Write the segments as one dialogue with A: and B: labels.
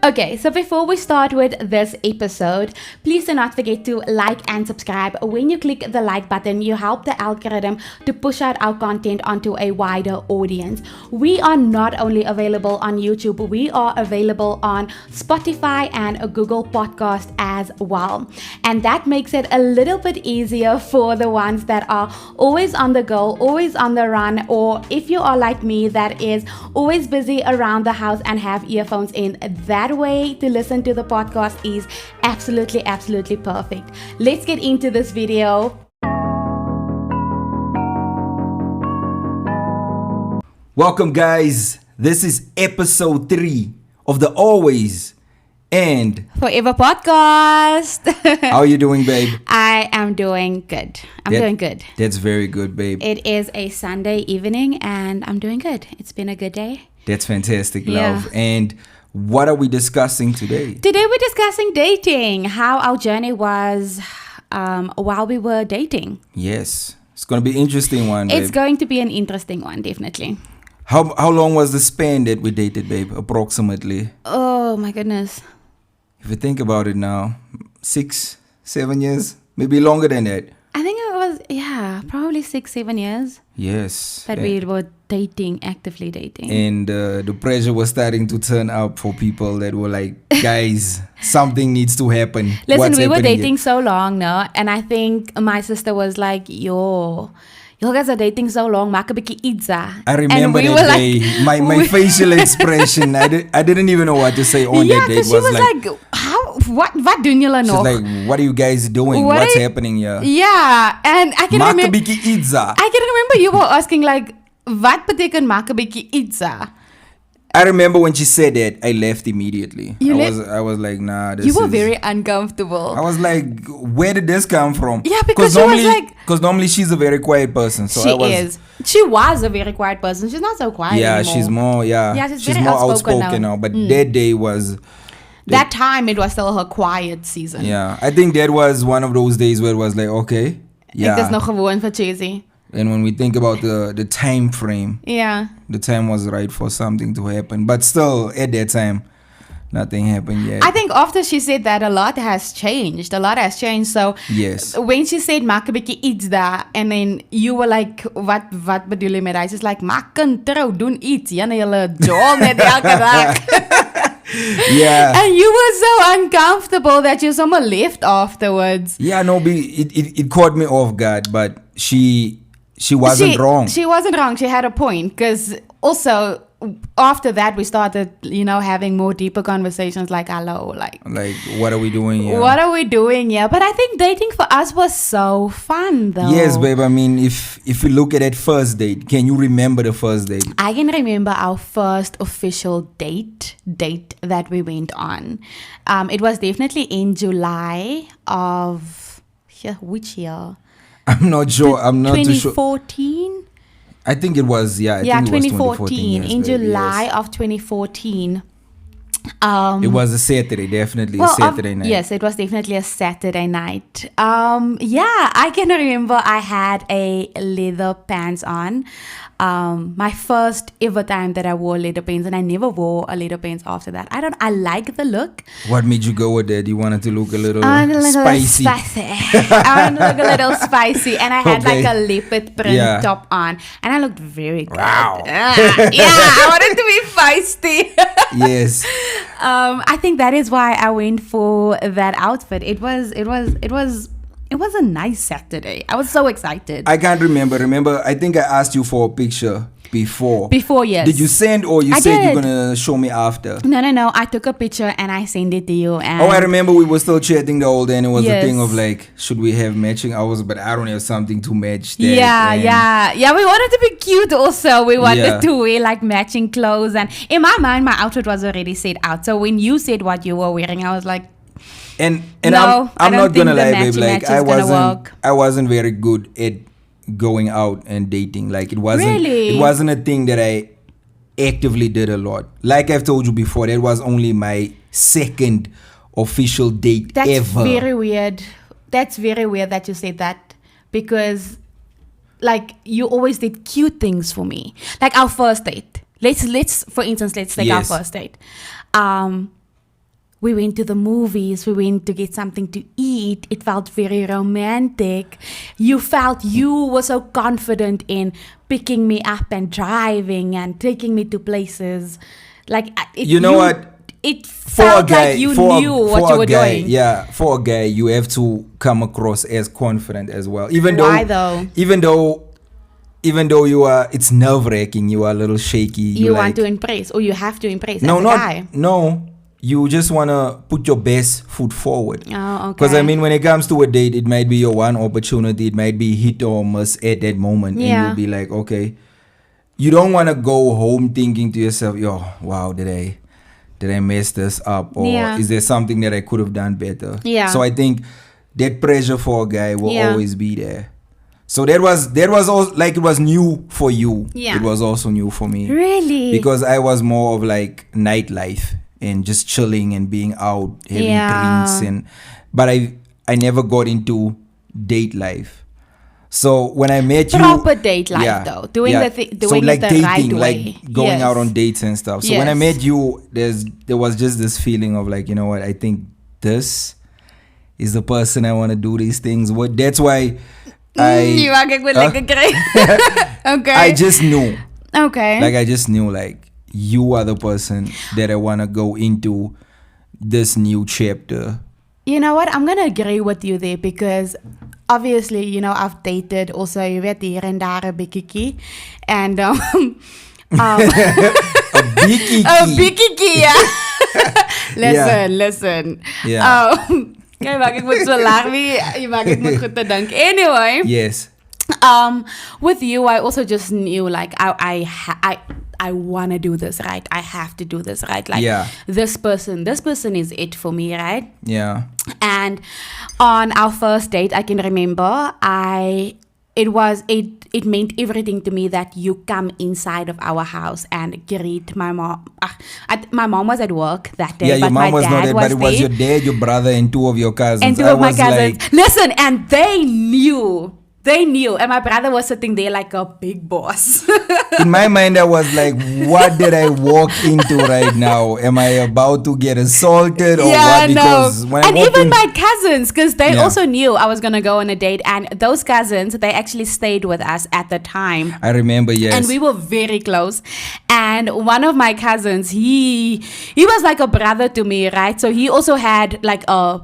A: Okay, so before we start with this episode, please do not forget to like and subscribe. When you click the like button, you help the algorithm to push out our content onto a wider audience. We are not only available on YouTube, we are available on Spotify and a Google Podcast as well. And that makes it a little bit easier for the ones that are always on the go, always on the run, or if you are like me, that is always busy around the house and have earphones in. That way to listen to the podcast is absolutely perfect. Let's get into this video.
B: Welcome, guys. This is episode 3 of the Always and
A: Forever podcast.
B: How are you doing, babe?
A: I am doing good. I'm doing good.
B: That's very good, babe.
A: It is a Sunday evening and I'm doing good. It's been a good day.
B: That's fantastic, love. And what are we discussing today?
A: Today we're discussing dating, how our journey was while we were dating.
B: Yes. It's going to be an interesting one, babe.
A: It's going to be an interesting one, definitely.
B: How long was the span that we dated, babe, approximately?
A: Oh, my goodness.
B: If you think about it now, 6, 7 years, maybe longer than that.
A: I think it was, probably 6-7 years.
B: Yes.
A: That we were dating, actively dating.
B: And the pressure was starting to turn up for people that were like, guys, something needs to happen.
A: Listen, we were dating so long now. And I think my sister was like, you guys are dating so long, maak 'n bietjie itza.
B: I remember that day. Like, my facial expression. I didn't even know what to say on that day.
A: Yeah, because she was like, how? What doen julle nog?
B: She's like, what are you guys doing? What's happening here?
A: Yeah, and I can remember.
B: Maak 'n bietjie itza.
A: I can remember you were asking like, wat beteken maak 'n bietjie itza?
B: I remember when she said that, I left immediately.
A: I
B: was like, nah,
A: you were very uncomfortable.
B: I was like, where did this come from?
A: Yeah, because she was like...
B: Because normally she's a very quiet person. So
A: She was a very quiet person. She's not so quiet anymore.
B: She's more,
A: she's
B: more outspoken now. But that day was...
A: That time, it was still her quiet season.
B: Yeah, I think that was one of those days where it was like, okay,
A: Ek is nog gewoon vir Cheesy.
B: And when we think about the time frame, the time was right for something to happen. But still, at that time, nothing happened yet.
A: I think after she said that, a lot has changed. So
B: yes,
A: when she said maak 'n bietjie iets daar, and then you were like, wat bedoel jy met dit? She's like, maak 'n trou, doen iets. Jy hele jol net elke dag.
B: Yeah.
A: And you were so uncomfortable that you somehow left afterwards.
B: Yeah, no, it caught me off guard, but she wasn't wrong.
A: She wasn't wrong. She had a point, because also after that we started, having more deeper conversations like, hello, like
B: what are we doing here?
A: What are we doing here? But I think dating for us was so fun, though.
B: Yes, babe. I mean, if you look at that first date, can you remember the first date?
A: I can remember our first official date that we went on. It was definitely in July of which year?
B: I'm not sure. I'm not too sure.
A: 2014?
B: I think it was, I think it was 2014.
A: In July of 2014.
B: It was a Saturday, definitely a Saturday night.
A: Yes, it was definitely a Saturday night. I can remember I had a leather pants on. My first ever time that I wore leather pants, and I never wore a leather pants after that. I like the look.
B: What made you go with that? You wanted to look a little
A: spicy. I wanted to look a little spicy, and I had like a leopard print top on, and I looked very good.
B: Wow.
A: I wanted to be feisty.
B: Yes.
A: I think that is why I went for that outfit. It was a nice Saturday. I was so excited.
B: I can't remember. Remember, I think I asked you for a picture before.
A: Before, yes.
B: Did you send, or you said you're going to show me after?
A: No. I took a picture and I sent it to you. And
B: I remember we were still chatting the whole day, and it was a thing of like, should we have matching hours? But I don't have something to match that.
A: Yeah. We wanted to be cute also. We wanted to wear like matching clothes. And in my mind, my outfit was already set out. So when you said what you were wearing, I was like,
B: And
A: no,
B: I'm not gonna lie, babe. Like I wasn't very good at going out and dating. Like it wasn't a thing that I actively did a lot. Like I've told you before, that was only my second official date ever.
A: That's very weird. That's very weird that you said that, because like you always did cute things for me. Like our first date. Let's for instance, let's take our first date. we went to the movies, we went to get something to eat. It felt very romantic. You felt you were so confident in picking me up and driving and taking me to places. Like, it felt like you knew what you were doing.
B: Yeah, for a guy, you have to come across as confident as well. Even though you are, it's nerve-wracking, you are a little shaky.
A: You want to impress, or you have to impress as a guy.
B: No, you just want to put your best foot forward.
A: Oh, okay.
B: Because, I mean, when it comes to a date, it might be your one opportunity. It might be hit or miss at that moment.
A: Yeah.
B: And you'll be like, okay. You don't want to go home thinking to yourself, yo, wow, did I mess this up? Or is there something that I could have done better?
A: Yeah.
B: So I think that pressure for a guy will always be there. So that was also, like, it was new for you.
A: Yeah.
B: It was also new for me.
A: Really?
B: Because I was more of like nightlife and just chilling and being out, having drinks, but I never got into date life. So when I met you,
A: proper date life though, doing it the
B: dating,
A: right way,
B: like going out on dates and stuff. So when I met you, there was just this feeling of like, you know what, I think this is the person I want to do these things with. That's why
A: okay.
B: I just knew.
A: Okay.
B: Like I just knew, like, you are the person that I want to go into this new chapter.
A: You know what? I'm going to agree with you there because obviously, you know, I've dated also, you weet hier en daar een bikkie. And
B: a bikkie.
A: A bikkie, yeah. Listen.
B: Yeah.
A: Kijk, maak ik moet zo laag wie. Je maakt het moet goed te denken. Anyway.
B: Yes.
A: With you, I also just knew, like, I want to do this right. I have to do this right. Like, this person is it for me, right?
B: Yeah.
A: And on our first date, I can remember, it meant everything to me that you come inside of our house and greet my mom. My mom was at work that day,
B: but your mom was not there, but it was your dad, your brother, and two of your cousins.
A: And two of my cousins. Listen, and they knew. And my brother was sitting there like a big boss.
B: In my mind, I was like, what did I walk into right now? Am I about to get assaulted or what? Because
A: even my cousins, because they also knew I was going to go on a date. And those cousins, they actually stayed with us at the time.
B: I remember, yes.
A: And we were very close. And one of my cousins, he was like a brother to me, right? So he also had like a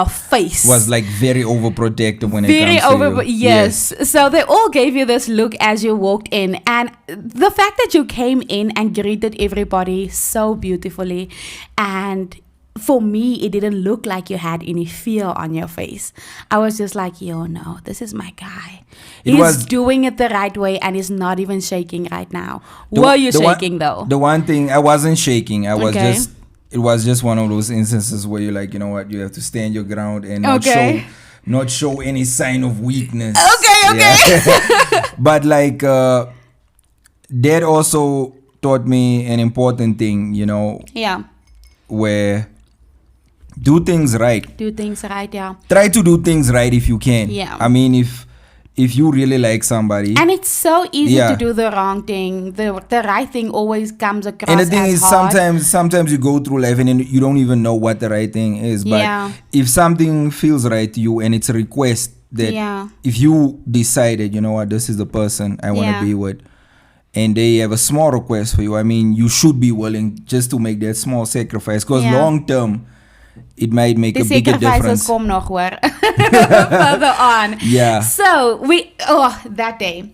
A: face.
B: Was like very overprotective when it comes to you.
A: Yes. So they all gave you this look as you walked in. And the fact that you came in and greeted everybody so beautifully, and for me, it didn't look like you had any fear on your face. I was just like, yo, no, this is my guy. He's doing it the right way and he's not even shaking right now. Were you shaking though?
B: The one thing, I wasn't shaking. I was just... It was just one of those instances where you're like, you know what, you have to stand your ground and not show any sign of weakness.
A: Okay.
B: Yeah. But like, that also taught me an important thing, you know.
A: Yeah.
B: Where do things right.
A: Yeah.
B: Try to do things right if you can.
A: Yeah.
B: I mean, if you really like somebody,
A: and it's so easy to do the wrong thing, the right thing always comes across.
B: And the thing is,
A: hard.
B: sometimes you go through life and you don't even know what the right thing is. But if something feels right to you and it's a request that if you decided, you know what, this is the person I want to be with, and they have a small request for you, I mean, you should be willing just to make that small sacrifice, because long term, it might make a bigger difference.
A: Kom nog hoor. Further on.
B: Yeah.
A: So that day.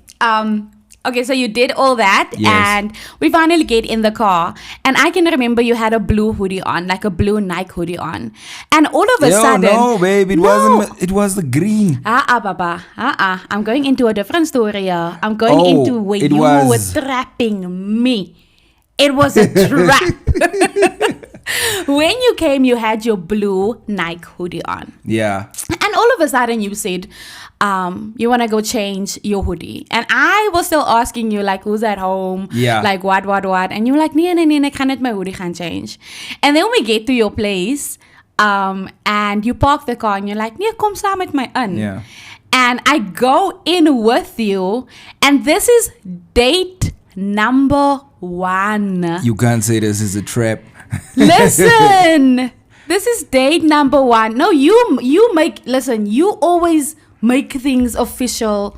A: Okay, so you did all that, and we finally get in the car, and I can remember you had a blue hoodie on, like a blue Nike hoodie on, and all of a sudden,
B: no, babe, it wasn't. It was the green.
A: Baba. I'm going into a different story here. I'm going into where you were trapping me. It was a trap. When you came, you had your blue Nike hoodie on.
B: Yeah.
A: And all of a sudden you said, you want to go change your hoodie. And I was still asking you, like, who's at home?
B: Yeah.
A: Like, what? And you were like, nee, ek gaan net my hoodie gaan change. And then we get to your place, and you park the car and you're like, nee, kom saam met my in.
B: Yeah.
A: And I go in with you, and this is date number 1.
B: You can't say this is a trap.
A: Listen, This is date number 1. No, you always make things official.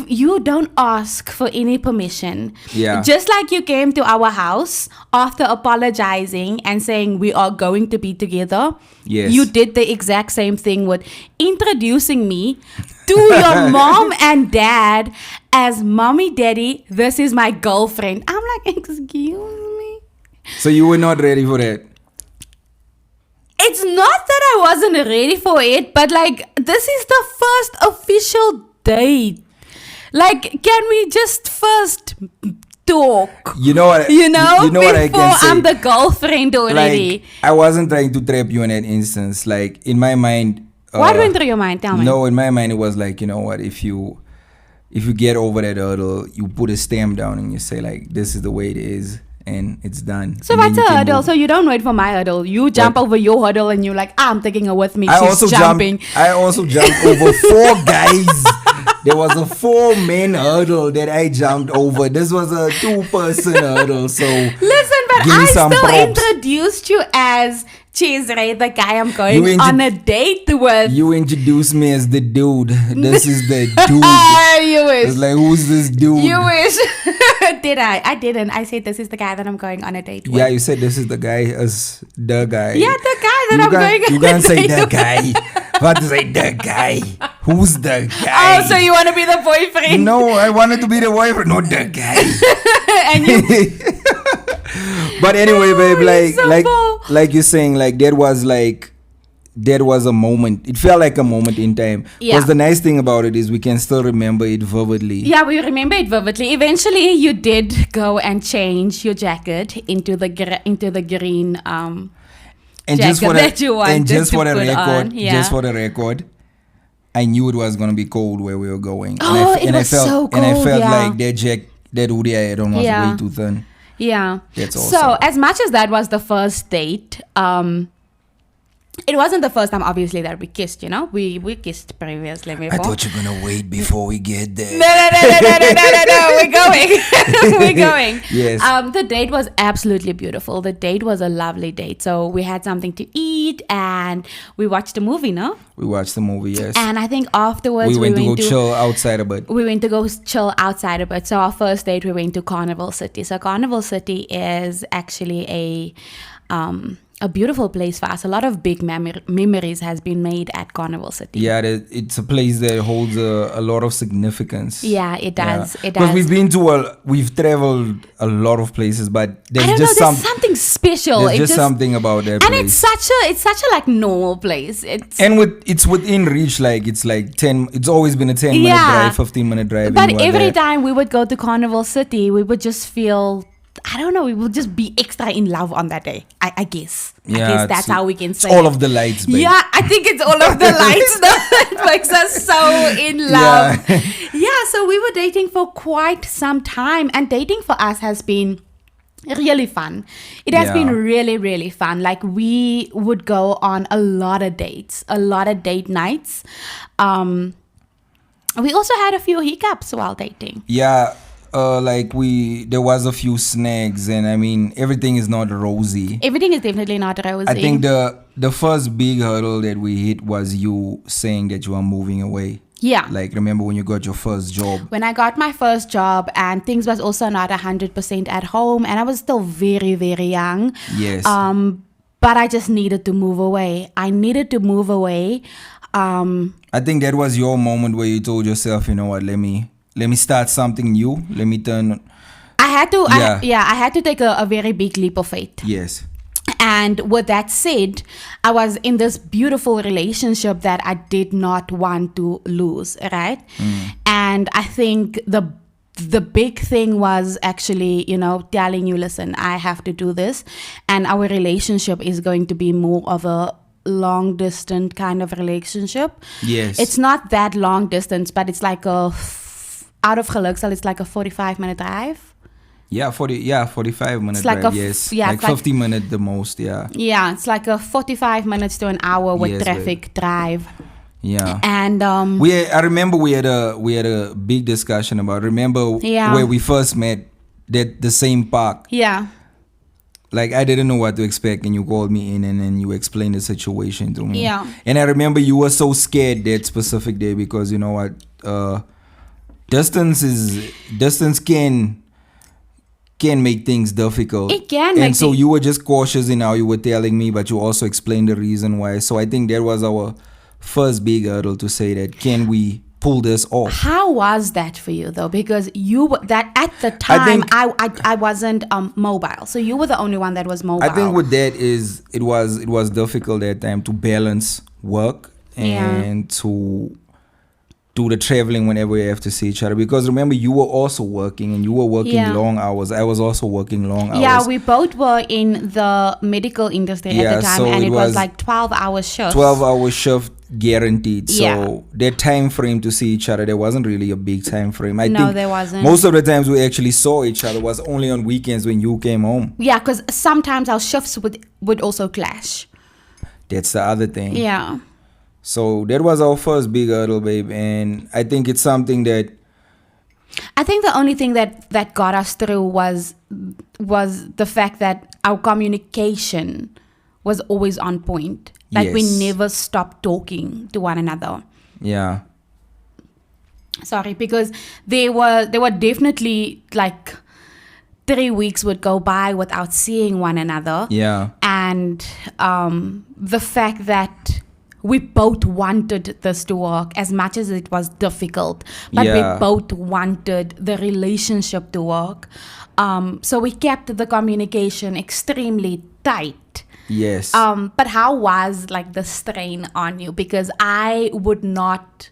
A: You don't ask for any permission.
B: Yeah.
A: Just like you came to our house after apologizing and saying we are going to be together.
B: Yes.
A: You did the exact same thing with introducing me to your mom and dad as mommy, daddy, this is my girlfriend. I'm like, excuse me?
B: So you were not ready for that?
A: It's not that I wasn't ready for it, but like, this is the first official date. Like, can we just first talk?
B: You know what?
A: Before
B: what I can say?
A: I'm the girlfriend already.
B: Like, I wasn't trying to trap you in that instance. Like, in my mind.
A: What went through your mind? Tell me.
B: No, in my mind it was like, you know what? If you get over that hurdle, you put a stamp down and you say like, this is the way it is, and it's done.
A: So what's a hurdle? Move. So you don't wait for my hurdle. You jump over your hurdle and you're like, I'm taking her with me. She's jumping.
B: I also jumped over 4 guys. There was a 4-man hurdle that I jumped over. This was a 2-person hurdle. So
A: listen, but I still introduced you as Cesare, the guy I'm going on a date with.
B: You introduced me as the dude. This is the dude.
A: You wish.
B: It's like, who's this dude?
A: You wish. Did I? I didn't. I said this is the guy that I'm going on a date with.
B: Yeah, you said this is the guy as the guy.
A: Yeah, the guy that I'm going on a date with.
B: You can't say the guy. What to say the guy? Who's the guy?
A: Oh, so you want to be the boyfriend?
B: No, I wanted to be the boyfriend, not the guy.
A: And you.
B: But anyway, babe, like you're saying, like that was a moment. It felt like a moment in time.
A: Yeah.
B: Because the nice thing about it is we can still remember it vividly.
A: Yeah, we remember it vividly. Eventually, you did go and change your jacket into the green
B: and
A: jacket that you wanted to put on. Yeah.
B: Just for the record, I knew it was gonna be cold where we were going.
A: And I felt so cold.
B: And I felt like that hoodie I had on was way too thin.
A: Yeah.
B: That's awesome.
A: So as much as that was the first date, it wasn't the first time, obviously, that we kissed, We kissed previously before.
B: I thought you were going to wait before we get there.
A: No. We're going. We're going.
B: Yes.
A: The date was absolutely beautiful. The date was a lovely date. So we had something to eat and we watched a movie, no?
B: We watched the movie, yes.
A: And I think afterwards
B: we went to go chill outside a bit.
A: We went to go chill outside a bit. So our first date, we went to Carnival City. So Carnival City is actually a beautiful place for us. A lot of big memories has been made at Carnival City.
B: Yeah, it's a place that holds a lot of significance.
A: Yeah, it does.
B: Yeah. Because we've traveled a lot of places, but there's
A: something special.
B: There's just something about that place.
A: And it's such a like normal place.
B: It's within reach. Like it's like 10. It's always been a 10-minute drive, 15-minute drive.
A: But every time we would go to Carnival City, we would just feel, I don't know, we will just be extra in love on that day. I guess.
B: Yeah,
A: I guess that's how we can say
B: it's all of the lights, babe.
A: Yeah, I think it's all of the lights that makes us so in love. Yeah, so we were dating for quite some time, and dating for us has been really fun. It has been really, really fun. Like, we would go on a lot of dates, a lot of date nights. We also had a few hiccups while dating.
B: Yeah. There was a few snags, and I mean, everything is not rosy.
A: Everything is definitely not rosy.
B: I think the first big hurdle that we hit was you saying that you are moving away.
A: Yeah.
B: Like, remember when you got your first job?
A: When I got my first job, and things was also not 100% at home, and I was still very, very young.
B: Yes.
A: But I just needed to move away. I needed to move away.
B: I think that was your moment where you told yourself, you know what, let me start something new. Let me turn.
A: I had to. I had to take a very big leap of faith.
B: Yes.
A: And with that said, I was in this beautiful relationship that I did not want to lose, right? And I think the big thing was actually, telling you, listen, I have to do this. And our relationship is going to be more of a long distance kind of relationship.
B: Yes.
A: It's not that long distance, but it's like out of Geluksel, it's like a 45-minute drive.
B: Yeah, 45-minute drive, yes.
A: Yeah,
B: like 50 minutes the most, yeah.
A: Yeah, it's like a 45 minutes to an hour with traffic drive.
B: Yeah.
A: And
B: I remember we had a big discussion about, where we first met, the same park.
A: Yeah.
B: like I didn't know what to expect, and you called me in and then you explained the situation to me.
A: Yeah.
B: And I remember you were so scared that specific day because you know what, distance can make things difficult.
A: It can.
B: And so you were just cautious in how you were telling me, but you also explained the reason why. So I think that was our first big hurdle to say that can we pull this off.
A: How was that for you though? Because you were that at the time I wasn't mobile, so you were the only one that was mobile.
B: I think with that is it was difficult at that time to balance work and to do the traveling whenever we have to see each other, because remember you were also working and you were working long hours. I was also working long hours.
A: Yeah, we both were in the medical industry at the time, so and it was like 12-hour shifts.
B: 12-hour shift guaranteed. So that time frame to see each other, there wasn't really a big time frame. I think
A: there wasn't.
B: Most of the times we actually saw each other was only on weekends when you came home.
A: Yeah, because sometimes our shifts would also clash.
B: That's the other thing.
A: Yeah.
B: So that was our first big hurdle, babe, and I think it's something that
A: I think the only thing that got us through was the fact that our communication was always on point. Like we never stopped talking to one another.
B: Yeah.
A: Sorry, because there were definitely like 3 weeks would go by without seeing one another.
B: Yeah.
A: And the fact that we both wanted this to work as much as it was difficult, but we both wanted the relationship to work. So we kept the communication extremely tight.
B: Yes.
A: But how was like the strain on you? Because I would not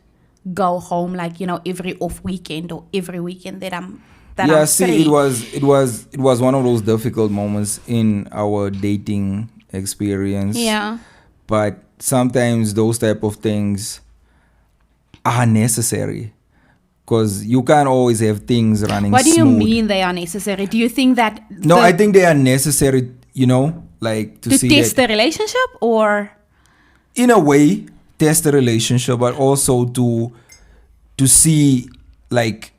A: go home like, every off weekend or every weekend that I'm free.
B: it was one of those difficult moments in our dating experience.
A: Yeah.
B: But sometimes those type of things are necessary, because you can't always have things running
A: What do you
B: smooth.
A: mean they are necessary? Do you think that
B: No, I think they are necessary, like to see
A: test
B: that,
A: the relationship, or
B: in a way test the relationship, but also to see like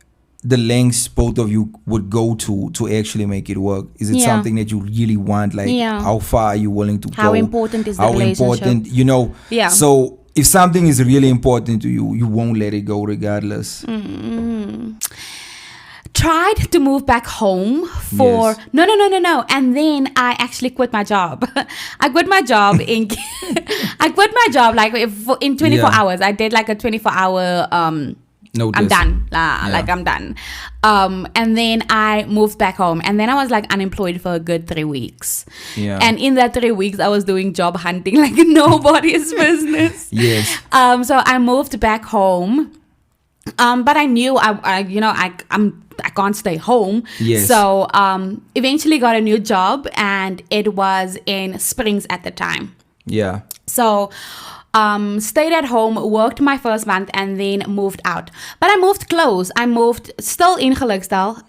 B: the lengths both of you would go to actually make it work. Is it something that you really want? Like how far are you willing to go?
A: How important is the relationship?
B: How important,
A: Yeah.
B: So if something is really important to you, you won't let it go regardless.
A: Mm-hmm. Tried to move back home for no, and then I actually quit my job. I quit my job in like in 24 hours. I did like a 24-hour
B: Notice.
A: I'm done. Like I'm done. And then I moved back home, and then I was like unemployed for a good 3 weeks.
B: Yeah.
A: And in that 3 weeks, I was doing job hunting like nobody's business.
B: Yes.
A: So I moved back home. But I knew I can't stay home.
B: Yes.
A: So eventually got a new job, and it was in Springs at the time.
B: Yeah.
A: So stayed at home, worked my first month, and then moved out. But I moved close. I moved still in Gelukstad,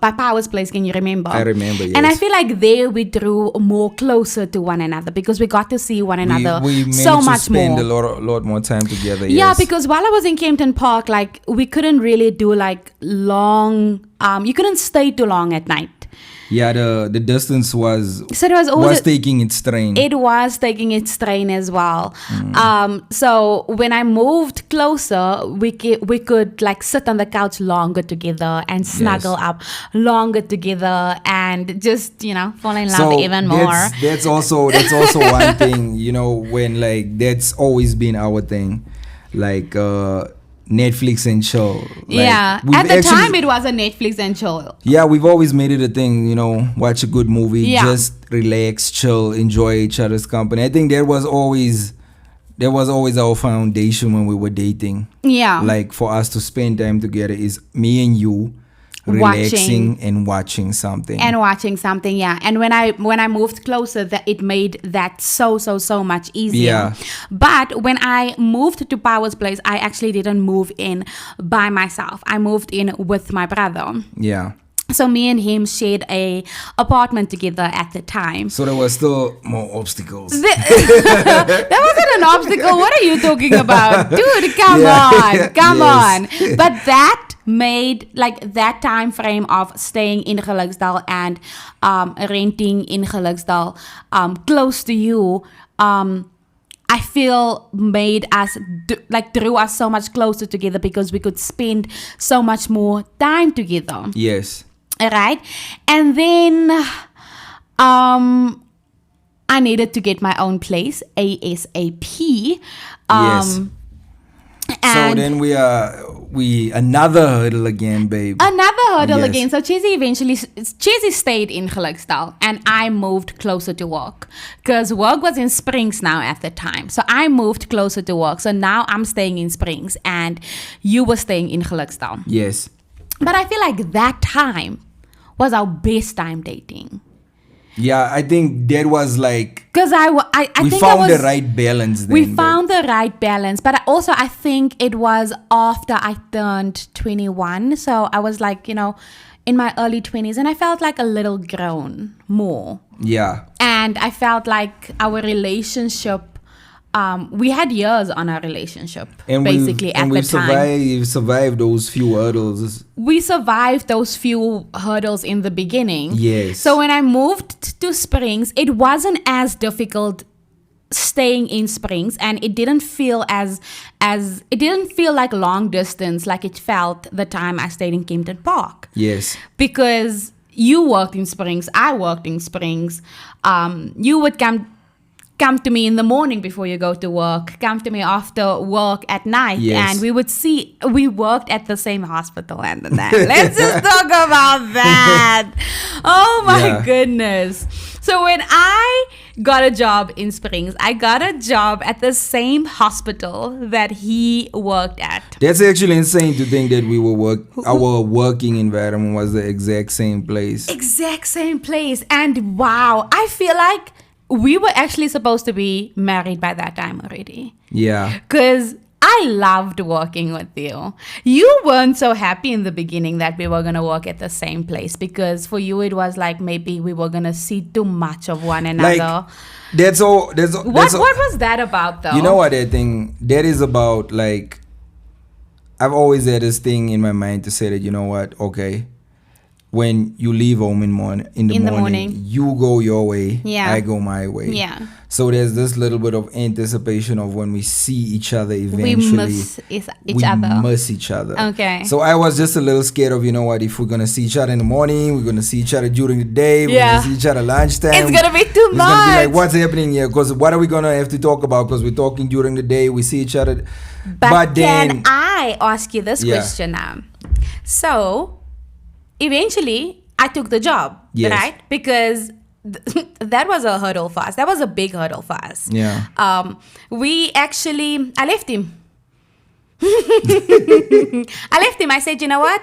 A: by Power's Place. Can you remember?
B: I remember, yes.
A: And I feel like there we drew more closer to one another because we got to see one another
B: we
A: so much
B: to spend
A: more.
B: a lot more time together.
A: Yeah,
B: yes.
A: because while I was in Kempton Park, like we couldn't really do like long. You couldn't stay too long at night.
B: Yeah, the distance was taking its strain.
A: It was taking its strain as well. So when I moved closer, we could like sit on the couch longer together and snuggle up longer together and just fall in love even more.
B: That's also one thing, when like that's always been our thing, like Netflix and chill. Like,
A: at the time it was a Netflix and chill.
B: Yeah, we've always made it a thing, watch a good movie, just relax, chill, enjoy each other's company. I think that was always our foundation when we were dating. Yeah. Like for us to spend time together is me and you relaxing and watching something.
A: Yeah. And when I moved closer, that it made that so much easier.
B: Yeah.
A: But when I moved to Power's Place, I actually didn't move in by myself. I moved in with my brother.
B: Yeah.
A: So me and him shared a apartment together at the time.
B: So there were still more obstacles.
A: That wasn't an obstacle. What are you talking about? Dude, come on. But that made like that time frame of staying in Gelukdal and renting in Gelukdal close to you, I feel made us drew us so much closer together because we could spend so much more time together.
B: Yes.
A: All right. And then I needed to get my own place ASAP.
B: Yes. So then we another hurdle again, babe.
A: Another hurdle again. So Chizzy stayed in Gelukdal and I moved closer to work because work was in Springs now at the time. So I moved closer to work. So now I'm staying in Springs and you were staying in Gelukdal.
B: Yes.
A: But I feel like that time was our best time dating.
B: Yeah, I think that was like...
A: Because I
B: we
A: think
B: found the right balance then.
A: We found the right balance. But I think it was after I turned 21. So I was like, in my early 20s. And I felt like a little grown more.
B: Yeah.
A: And I felt like our relationship... we had years on our relationship, and at the time.
B: We've survived those few hurdles.
A: We survived those few hurdles in the beginning.
B: Yes.
A: So when I moved to Springs, it wasn't as difficult staying in Springs, and it didn't feel it didn't feel like long distance like it felt the time I stayed in Kempton Park.
B: Yes.
A: Because you worked in Springs, I worked in Springs. You would come to me in the morning before you go to work, come to me after work at night, and we worked at the same hospital and that. Let's just talk about that. Oh my goodness. So when I got a job in Springs, I got a job at the same hospital that he worked at.
B: That's actually insane to think that our working environment was the exact same place.
A: Exact same place. And wow, I feel like we were actually supposed to be married by that time already.
B: Yeah.
A: Because I loved working with you. You weren't so happy in the beginning that we were going to work at the same place because for you it was like maybe we were going to see too much of one another.
B: What
A: was that about though?
B: You know what I think? That is about like, I've always had this thing in my mind to say that, you know what, okay, when you leave home in the morning, you go your way, I go my way.
A: Yeah.
B: So there's this little bit of anticipation of when we see each other eventually.
A: We miss each other. Okay.
B: So I was just a little scared of, you know what, if we're going to see each other in the morning, we're going to see each other during the day, we're going to see each other lunchtime.
A: It's going to be too much.
B: It's going to be like, what's happening here? Because what are we going to have to talk about? Because we're talking during the day, we see each other.
A: But then, can I ask you this question now? So... eventually, I took the job, right? Because that was a hurdle for us. That was a big hurdle for us.
B: Yeah.
A: I left him. I left him. I said, you know what?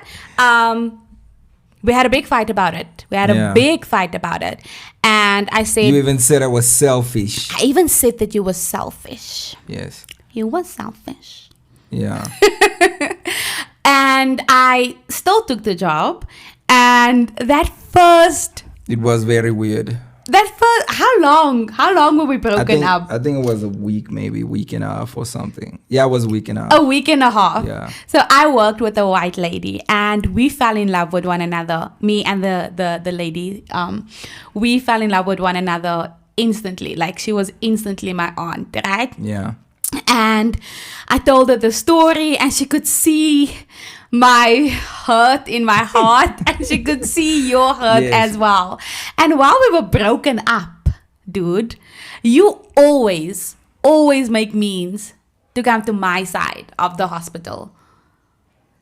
A: We had a big fight about it. And I said...
B: You even said I was selfish.
A: I even said that you were selfish.
B: Yes.
A: You were selfish.
B: Yeah.
A: And I still took the job. And that first...
B: It was very weird.
A: How long were we broken up?
B: I think it was a week, maybe a week and a half or something. Yeah, it was a week and a half.
A: A week and a half.
B: Yeah.
A: So I worked with a white lady and we fell in love with one another. Me and the lady, we fell in love with one another instantly. Like she was instantly my aunt, right?
B: Yeah.
A: And I told her the story and she could see my hurt in my heart and she could see your hurt as well. And while we were broken up, dude, you always make means to come to my side of the hospital.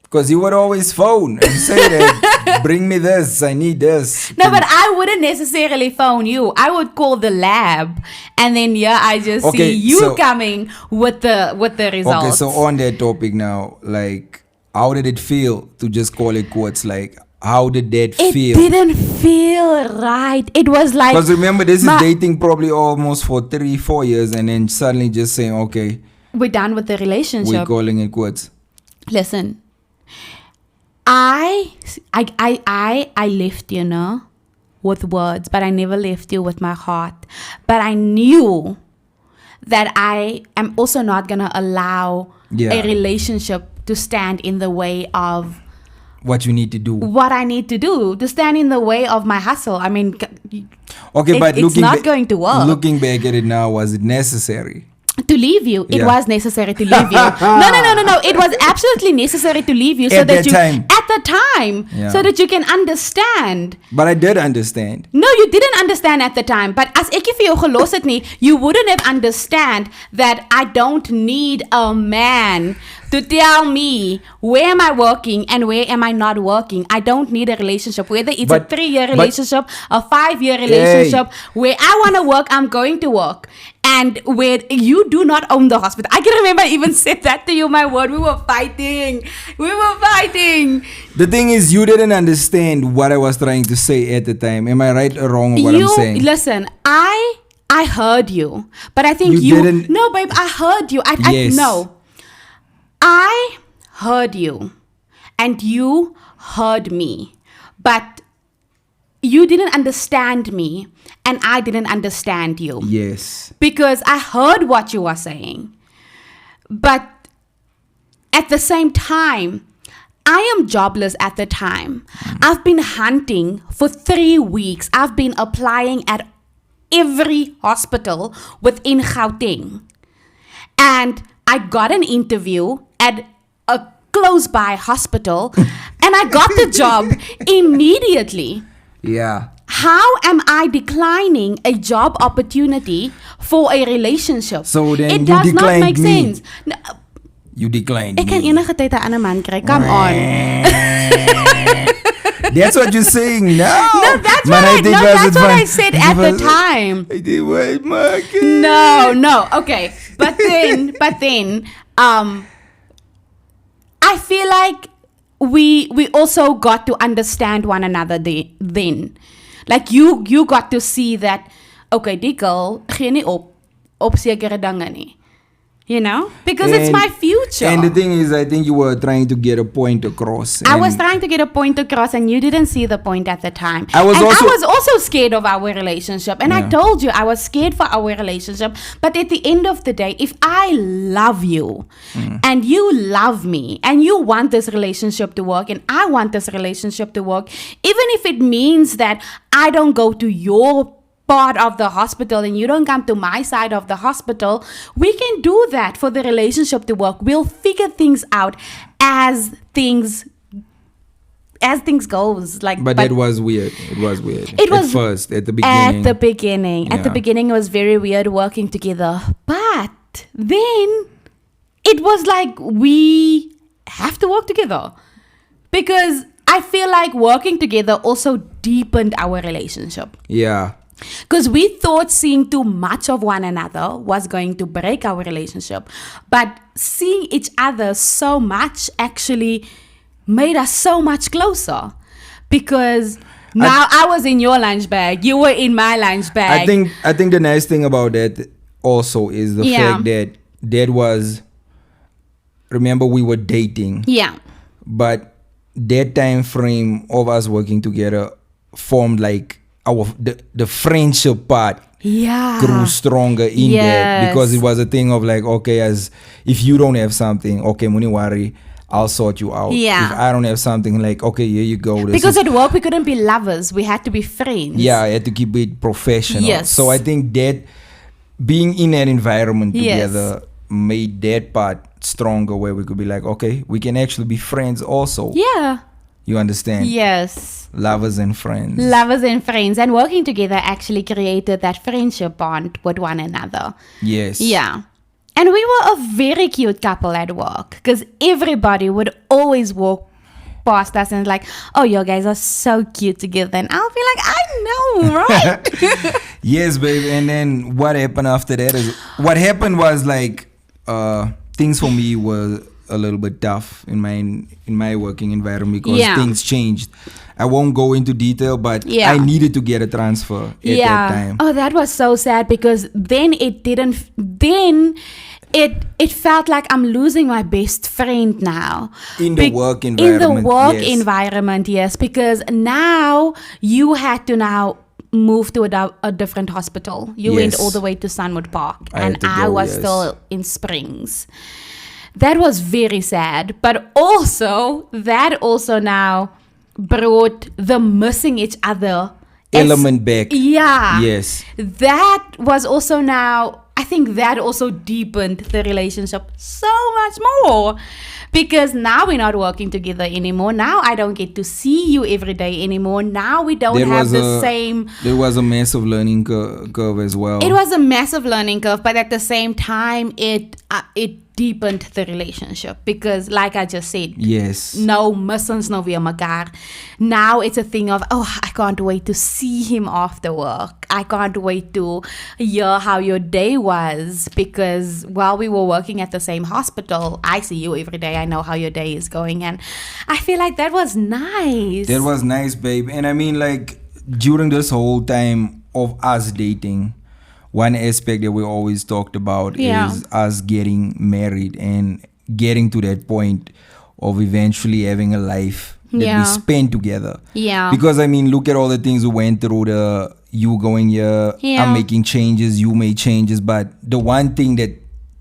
B: Because you would always phone and say that, bring me this, I need this.
A: No, but I wouldn't necessarily phone you. I would call the lab and then I just see you coming with the results.
B: Okay, so on that topic now, like, how did it feel to just call it quits? Like, how did that feel?
A: It didn't feel right. It was like...
B: Because remember, this is dating probably almost for 3-4 years and then suddenly just saying, okay,
A: we're done with the relationship.
B: We're calling it quits.
A: Listen, I left you, with words, but I never left you with my heart. But I knew that I am also not going to allow a relationship to stand in the way of
B: what you need to do.
A: What I need to do to stand in the way of my hustle. I mean,
B: okay, but
A: it's not going to work.
B: Looking back at it now, was it necessary?
A: To leave you. It was necessary to leave you. No. It was absolutely necessary to leave you so that you
B: time.
A: At the time. So that you can understand.
B: But I did understand.
A: No, you didn't understand at the time. But as ek vir jou gelos het nie, you wouldn't have understand that I don't need a man to tell me where am I working and where am I not working. I don't need a relationship. Whether it's a 3-year relationship, a 5-year relationship, where I want to work, I'm going to work. And where you do not own the hospital. I can remember I even said that to you, my word. We were fighting. The
B: thing is, you didn't understand what I was trying to say at the time. Am I right or wrong on what I'm saying?
A: Listen, I heard you. But I think you
B: didn't.
A: No, babe, I heard you.
B: Yes.
A: No. I heard you. And you heard me. But you didn't understand me. And I didn't understand you.
B: Yes.
A: Because I heard what you were saying. But at the same time, I am jobless at the time. I've been hunting for 3 weeks. I've been applying at every hospital within Gauteng. And I got an interview at a close-by hospital. And I got the job immediately.
B: Yeah.
A: How am I declining a job opportunity for a relationship?
B: So then
A: it
B: you
A: does not
B: declined
A: make
B: me.
A: sense. No,
B: you declined
A: ek kan
B: me.
A: enige tyd 'n ander man kry. Come on.
B: That's what you're saying now.
A: No, that's what I said at the time. No. Okay. But then, I feel like we also got to understand one another then. Like you got to see that, okay, die girl gee nie op sekere dinge nie. You know? Because it's my future.
B: And the thing is, I think you were trying to get a point across.
A: I was trying to get a point across and you didn't see the point at the time.
B: I was
A: also scared of our relationship. And I told you I was scared for our relationship. But at the end of the day, if I love you and you love me and you want this relationship to work and I want this relationship to work, even if it means that I don't go to your part of the hospital and you don't come to my side of the hospital, we can do that for the relationship to work. We'll figure things out as things goes.
B: But it was weird. It was weird. At the beginning.
A: At the beginning it was very weird working together. But then it was like we have to work together. Because I feel like working together also deepened our relationship.
B: Yeah.
A: Because we thought seeing too much of one another was going to break our relationship. But seeing each other so much actually made us so much closer. Because now I was in your lunch bag. You were in my lunch bag.
B: I think the nice thing about that also is the fact that was... Remember, we were dating.
A: Yeah.
B: But that time frame of us working together formed like... the friendship part grew stronger in that, because it was a thing of like, okay, as if you don't have something, okay, muni worry, I'll sort you out. If I don't have something, like, okay, here you go.
A: Because at work we couldn't be lovers, we had to be friends.
B: Yeah, I had to keep it professional.
A: Yes.
B: So I think that being in that environment together made that part stronger, where we could be like, okay, we can actually be friends also.
A: Yeah.
B: You understand?
A: Yes.
B: Lovers and friends.
A: And working together actually created that friendship bond with one another.
B: Yes.
A: Yeah. And we were a very cute couple at work, because everybody would always walk past us and like, oh, you guys are so cute together. And I'll be like, I know, right?
B: Yes, babe. And then what happened after that is, what happened was like, things for me were a little bit tough in my working environment, because things changed. I won't go into detail, but I needed to get a transfer at that time.
A: Oh, that was so sad, because then it felt like I'm losing my best friend now.
B: In the work environment.
A: Yes, because now you had to now move to a different hospital. You went all the way to Sunwood Park, and I was still in Springs. that was very sad. But also, that also now brought the missing each other
B: element back.
A: Yeah.
B: Yes.
A: That was also now, I think that also deepened the relationship so much more. Because now we're not working together anymore. Now I don't get to see you every day anymore. Now we don't have the same...
B: There was a massive learning curve as well.
A: It was a massive learning curve, but at the same time, it deepened the relationship. Because like I just said,
B: yes,
A: no missings, no weer mekaar. Now it's a thing of, oh, I can't wait to see him after work. I can't wait to hear how your day was. Because while we were working at the same hospital, I see you every day. I know how your day is going. And I feel like that was nice.
B: That was nice, babe. And I mean, like, during this whole time of us dating, one aspect that we always talked about is us getting married and getting to that point of eventually having a life that we spend together.
A: Yeah.
B: Because, I mean, look at all the things we went through, you going here, I'm making changes, you made changes. But the one thing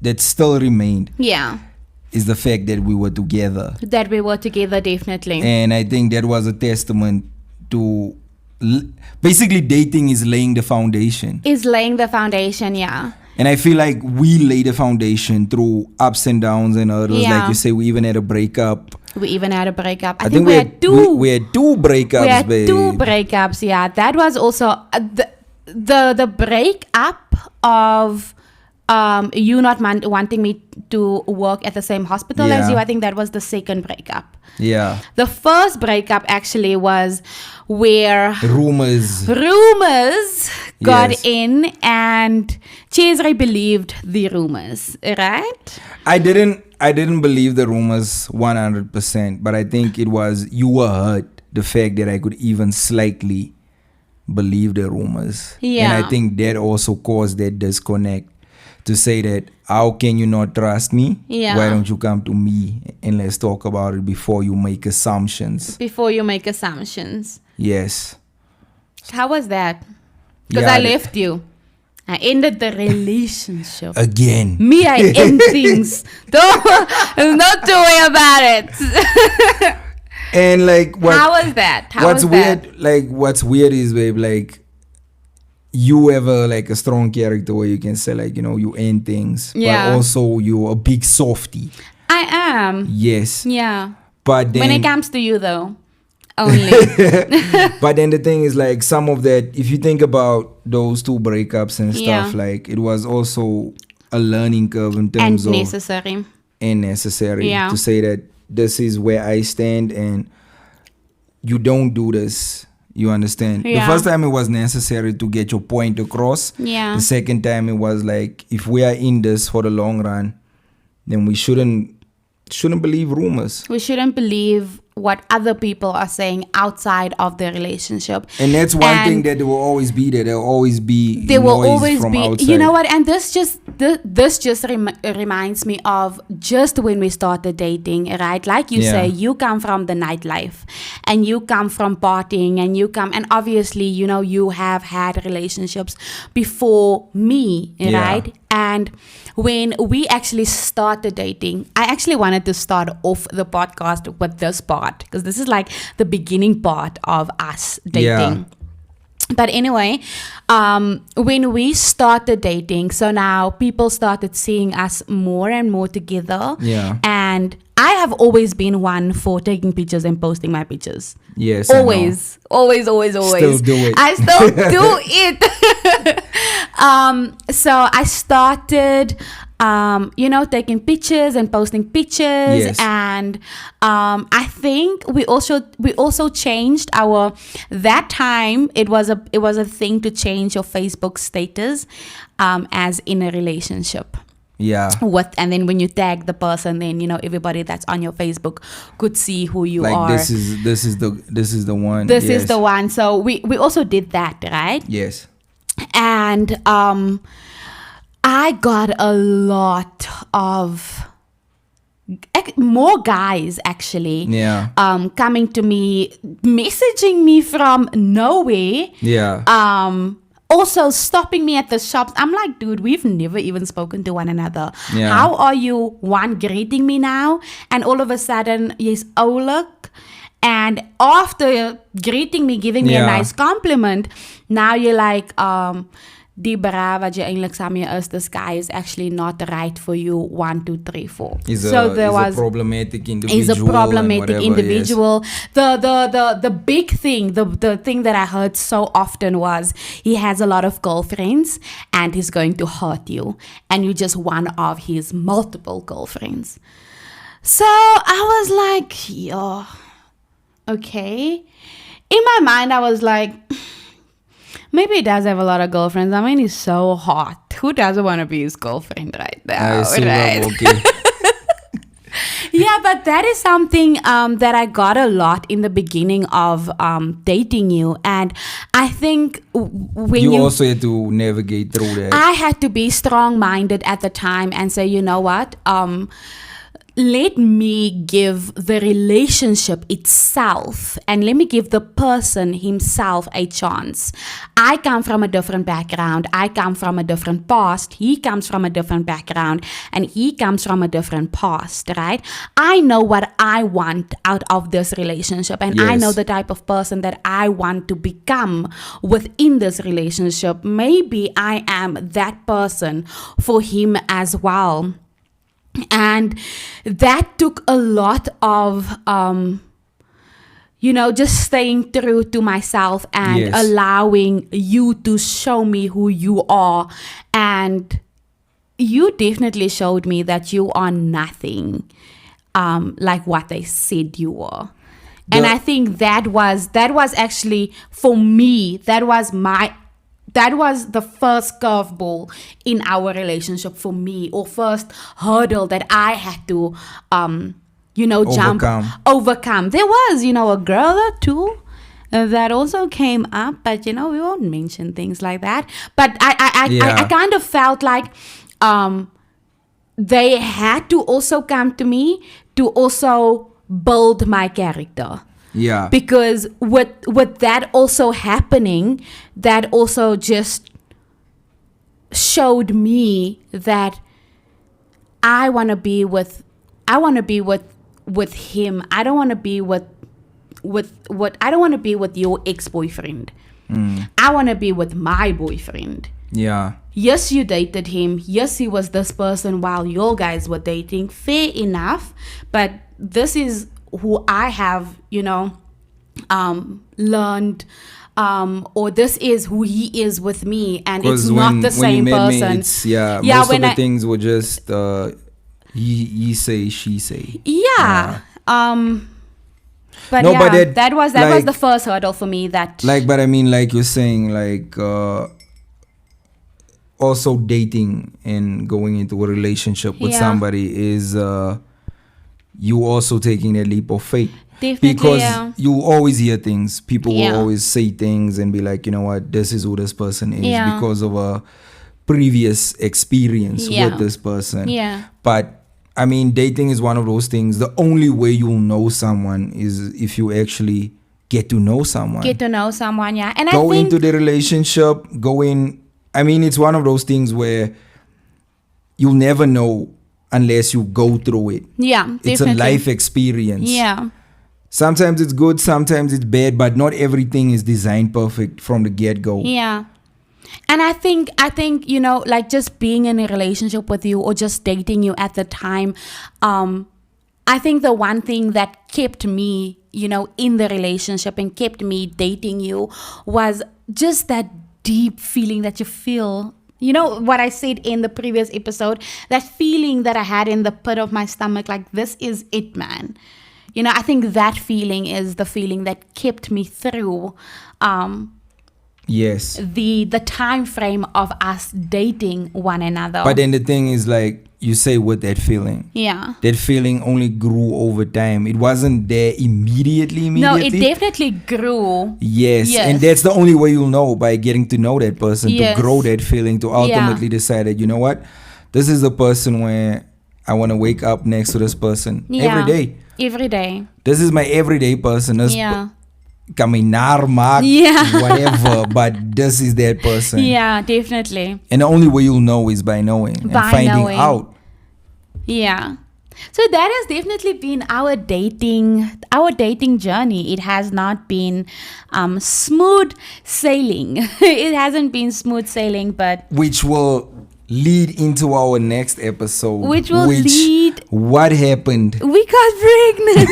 B: that still remained is the fact that we were together.
A: That we were together, definitely.
B: And I think that was a testament to... Basically, dating is laying the foundation.
A: Yeah.
B: And I feel like we laid the foundation through ups and downs and others. Like you say, we even had a breakup.
A: I think we had two.
B: We had two breakups, babe.
A: Two breakups, yeah. That was also the breakup of you not wanting me to work at the same hospital as you. I think that was the second breakup.
B: Yeah.
A: The first breakup actually was where
B: rumors
A: got in and Cesare believed the rumors, right?
B: I didn't believe the rumors 100%, but I think it was you were hurt the fact that I could even slightly believe the rumors.
A: Yeah.
B: And I think that also caused that disconnect. To say that, how can you not trust me?
A: Yeah.
B: Why don't you come to me and let's talk about it before you make assumptions? Yes.
A: How was that? Because I left you. I ended the relationship.
B: Again.
A: Me, I end things. Don't worry about it.
B: And like,
A: how was that?
B: What's weird is, babe, like, you have a strong character where you can say, like, you know, you end things.
A: Yeah.
B: But also you're a big softie.
A: I am.
B: Yes.
A: Yeah.
B: But then,
A: when it comes to you, though, only.
B: But then the thing is, like, some of that, if you think about those two breakups and stuff, like, it was also a learning curve in terms of... And necessary.
A: Yeah.
B: To say that this is where I stand and you don't do this. You understand?
A: Yeah.
B: The first time it was necessary to get your point across.
A: Yeah.
B: The second time it was like, if we are in this for the long run, then we shouldn't believe rumors.
A: We shouldn't believe what other people are saying outside of the relationship.
B: And that's one thing that there will always be there. There will always be noise from outside.
A: You know what? And this just reminds me of just when we started dating, right? Like you say, you come from the nightlife and you come from partying and obviously, you know, you have had relationships before me, right? And when we actually started dating, I actually wanted to start off the podcast with this part because this is like the beginning part of us dating. But anyway, when we started dating, so now people started seeing us more and more together.
B: Yeah.
A: And I have always been one for taking pictures and posting my pictures.
B: Yes.
A: Always.
B: Still do it.
A: I still do it. So I started, taking pictures and posting pictures.
B: Yes.
A: And I think we also changed that time it was a thing to change your Facebook status as in a relationship.
B: Yeah.
A: And then when you tag the person, then, you know, everybody that's on your Facebook could see who you are.
B: This is the one.
A: This is the one. So we also did that, right?
B: Yes.
A: And I got a lot of more guys actually coming to me, messaging me from nowhere. also stopping me at the shops. I'm like, dude, we've never even spoken to one another.
B: Yeah.
A: How are you, one, greeting me now? And all of a sudden, yes, look. And after greeting me, giving me a nice compliment, now you're like, die bra wat jy eintlik saam mee is, this guy is actually not right for you, 1, 2, 3, 4.
B: He's a problematic individual.
A: He's a problematic individual.
B: Yes.
A: The big thing, the thing that I heard so often was, he has a lot of girlfriends and he's going to hurt you. And you're just one of his multiple girlfriends. So I was like, yo, okay. In my mind, I was like, maybe he does have a lot of girlfriends. I mean, he's so hot. Who doesn't want to be his girlfriend right now? Right?
B: Okay.
A: Yeah, but that is something that I got a lot in the beginning of dating you. And I think when
B: you also had to navigate through that.
A: I had to be strong-minded at the time and say, you know what? Let me give the relationship itself and let me give the person himself a chance. I come from a different background. I come from a different past. He comes from a different background and he comes from a different past, right? I know what I want out of this relationship and I know the type of person that I want to become within this relationship. Maybe I am that person for him as well. And that took a lot of, just staying true to myself and allowing you to show me who you are. And you definitely showed me that you are nothing like what they said you were. And I think that was actually, for me, that was the first curveball in our relationship for me, or first hurdle that I had to, overcome. There was, a girl or two that also came up, but, we won't mention things like that. But I kind of felt like they had to also come to me to also build my character.
B: Yeah.
A: Because with that also happening, that also just showed me that I want to be with him. I don't want to be with your ex-boyfriend. I want to be with my boyfriend.
B: Yeah.
A: Yes, you dated him. Yes, he was this person while you guys were dating. Fair enough. But this is who I have, learned, or this is who he is with me, and it's not the same person.
B: Most of the things were just he say, she say.
A: Yeah. But no, yeah, but that was the first hurdle for me. But
B: I mean, like you're saying, also dating and going into a relationship with somebody is you also taking a leap of faith.
A: Definitely,
B: because you always hear things. People will always say things and be like, you know what, this is who this person is because of a previous experience with this person.
A: Yeah.
B: But I mean, dating is one of those things. The only way you'll know someone is if you actually get to know someone.
A: Yeah. And
B: go into the relationship, I mean, it's one of those things where you'll never know unless you go through it.
A: Yeah, definitely.
B: It's a life experience.
A: Yeah.
B: Sometimes it's good, sometimes it's bad, but not everything is designed perfect from the get-go.
A: Yeah. And I think, just being in a relationship with you or just dating you at the time, I think the one thing that kept me, in the relationship and kept me dating you was just that deep feeling that you feel. You know what I said in the previous episode, that feeling that I had in the pit of my stomach, like, this is it, man. I think that feeling is the feeling that kept me through the time frame of us dating one another.
B: But then the thing is, like you say, with that feeling, that feeling only grew over time. It wasn't there immediately.
A: No, it definitely grew.
B: Yes, and that's the only way you'll know, by getting to know that person, to grow that feeling, to ultimately decide that, you know what, this is the person where I want to wake up next to this person every day.
A: Every day.
B: This is my everyday person. kaminar maak, whatever, but this is that person.
A: Yeah, definitely.
B: And the only way you'll know is by knowing and finding out.
A: Yeah. So that has definitely been our dating journey. It has not been smooth sailing. It hasn't been smooth sailing, but
B: which will lead into our next episode.
A: Which lead.
B: What happened?
A: We got pregnant.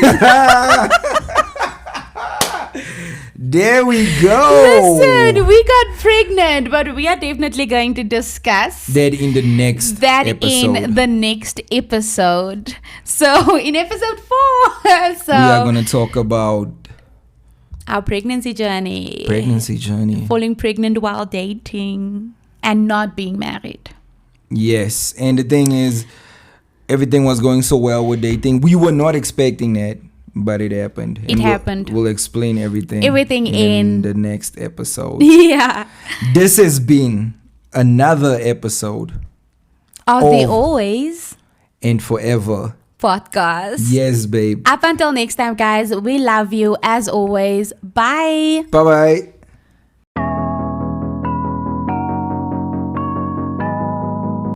B: There we go.
A: Listen, we got pregnant, but we are definitely going to discuss
B: that in the next
A: episode. So in episode 4,
B: we are going to talk about
A: our pregnancy journey.
B: Falling
A: pregnant while dating and not being married.
B: Yes, and the thing is, everything was going so well with dating. We were not expecting that. But it happened.
A: It happened.
B: We'll explain everything.
A: In
B: the next episode.
A: Yeah.
B: This has been another episode
A: of the Always
B: and Forever
A: podcast.
B: Yes, babe.
A: Up until next time, guys. We love you as always. Bye.
B: Bye-bye.